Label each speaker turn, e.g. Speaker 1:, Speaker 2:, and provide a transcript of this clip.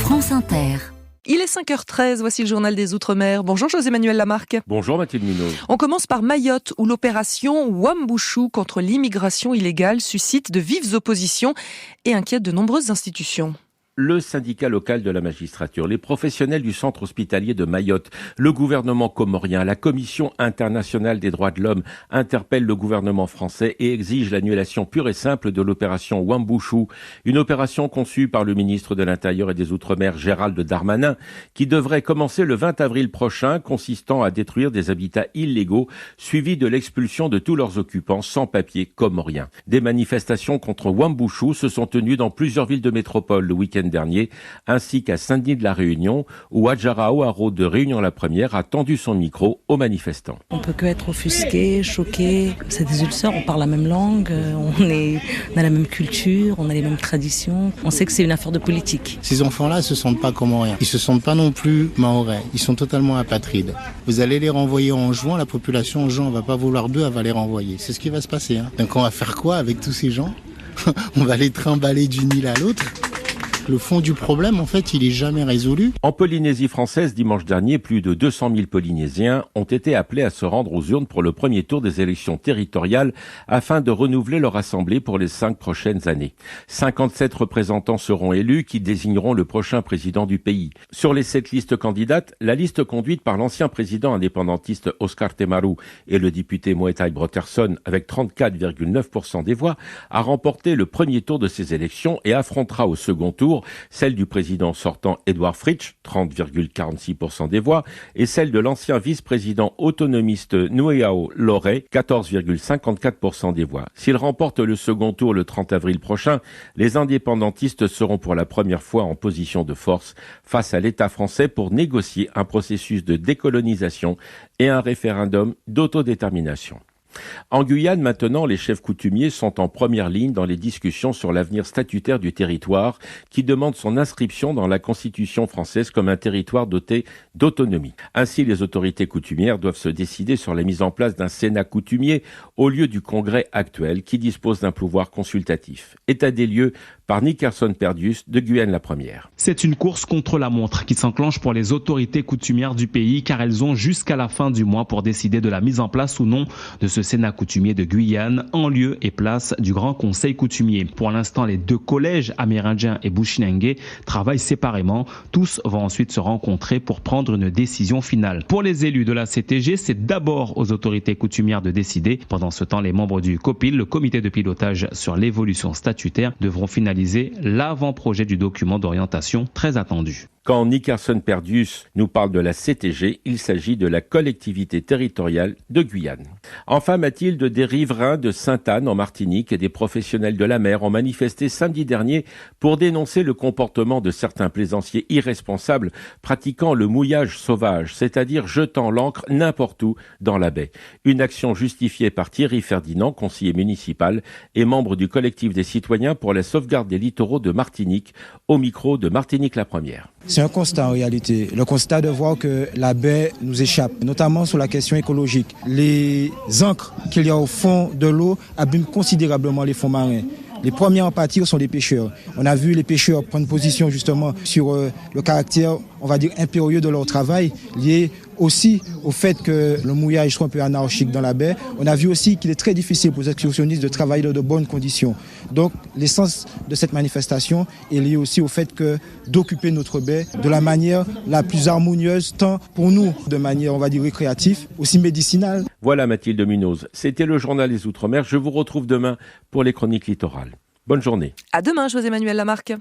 Speaker 1: France Inter.
Speaker 2: Il est 5h13, voici le journal des Outre-mer. Bonjour José-Manuel Lamarque.
Speaker 3: Bonjour Mathilde Munoz.
Speaker 2: On commence par Mayotte, où l'opération Wambushu contre l'immigration illégale suscite de vives oppositions et inquiète de nombreuses institutions.
Speaker 3: Le syndicat local de la magistrature, les professionnels du centre hospitalier de Mayotte, le gouvernement comorien, la Commission internationale des droits de l'homme interpellent le gouvernement français et exigent l'annulation pure et simple de l'opération Wambushu, une opération conçue par le ministre de l'Intérieur et des Outre-mer Gérald Darmanin, qui devrait commencer le 20 avril prochain, consistant à détruire des habitats illégaux, suivis de l'expulsion de tous leurs occupants sans papier comoriens. Des manifestations contre Wambushu se sont tenues dans plusieurs villes de métropole le week-end dernier, ainsi qu'à Saint-Denis de la Réunion, où Adjara Ouaro de Réunion la Première a tendu son micro aux manifestants.
Speaker 4: On peut que être offusqué, choqué. C'est des ulcères, on parle la même langue, on a la même culture, on a les mêmes traditions. On sait que c'est une affaire de politique.
Speaker 5: Ces enfants-là ne se sentent pas comoriens. Ils ne se sentent pas non plus mahorais. Ils sont totalement apatrides. Vous allez les renvoyer en juin, la population en juin ne va pas vouloir d'eux, elle va les renvoyer. C'est ce qui va se passer. Donc on va faire quoi avec tous ces gens? On va les trimballer d'une île à l'autre. Le fond du problème, en fait, il est jamais résolu.
Speaker 3: En Polynésie française, dimanche dernier, plus de 200 000 Polynésiens ont été appelés à se rendre aux urnes pour le premier tour des élections territoriales afin de renouveler leur assemblée pour les 5 prochaines années. 57 représentants seront élus qui désigneront le prochain président du pays. Sur les 7 listes candidates, la liste conduite par l'ancien président indépendantiste Oscar Temaru et le député Moetai Brotherson avec 34,9% des voix a remporté le premier tour de ces élections et affrontera au second tour celle du président sortant Edouard Fritsch, 30,46% des voix, et celle de l'ancien vice-président autonomiste Nueao Loré, 14,54% des voix. S'il remporte le second tour le 30 avril prochain, les indépendantistes seront pour la première fois en position de force face à l'État français pour négocier un processus de décolonisation et un référendum d'autodétermination. En Guyane, maintenant, les chefs coutumiers sont en première ligne dans les discussions sur l'avenir statutaire du territoire qui demande son inscription dans la Constitution française comme un territoire doté d'autonomie. Ainsi, les autorités coutumières doivent se décider sur la mise en place d'un Sénat coutumier au lieu du Congrès actuel qui dispose d'un pouvoir consultatif. État des lieux par Nickerson Perdius de Guyane la Première.
Speaker 6: C'est une course contre la montre qui s'enclenche pour les autorités coutumières du pays car elles ont jusqu'à la fin du mois pour décider de la mise en place ou non de ce Sénat coutumier de Guyane en lieu et place du Grand Conseil coutumier. Pour l'instant, les 2 collèges amérindiens et bushinengue travaillent séparément. Tous vont ensuite se rencontrer pour prendre une décision finale. Pour les élus de la CTG, c'est d'abord aux autorités coutumières de décider. Pendant ce temps, les membres du COPIL, le comité de pilotage sur l'évolution statutaire, devront finaliser l'avant-projet du document d'orientation très attendu.
Speaker 3: Quand Nickerson Perdius nous parle de la CTG, il s'agit de la collectivité territoriale de Guyane. Enfin, Mathilde, des riverains de Sainte-Anne en Martinique et des professionnels de la mer ont manifesté samedi dernier pour dénoncer le comportement de certains plaisanciers irresponsables pratiquant le mouillage sauvage, c'est-à-dire jetant l'ancre n'importe où dans la baie. Une action justifiée par Thierry Ferdinand, conseiller municipal et membre du collectif des citoyens pour la sauvegarde des littoraux de Martinique, au micro de Martinique la Première.
Speaker 7: C'est un constat en réalité, le constat de voir que la baie nous échappe, notamment sur la question écologique. Les ancres qu'il y a au fond de l'eau abîment considérablement les fonds marins. Les premiers à en pâtir sont les pêcheurs. On a vu les pêcheurs prendre position justement sur le caractère, on va dire, impérieux de leur travail, lié aussi au fait que le mouillage soit un peu anarchique dans la baie. On a vu aussi qu'il est très difficile pour les excursionnistes de travailler dans de bonnes conditions. Donc l'essence de cette manifestation est liée aussi au fait que d'occuper notre baie de la manière la plus harmonieuse, tant pour nous de manière, on va dire, récréative, aussi médicinale.
Speaker 3: Voilà Mathilde Munoz, c'était le journal des Outre-mer. Je vous retrouve demain pour les chroniques littorales. Bonne journée.
Speaker 2: À demain, José-Manuel Lamarque.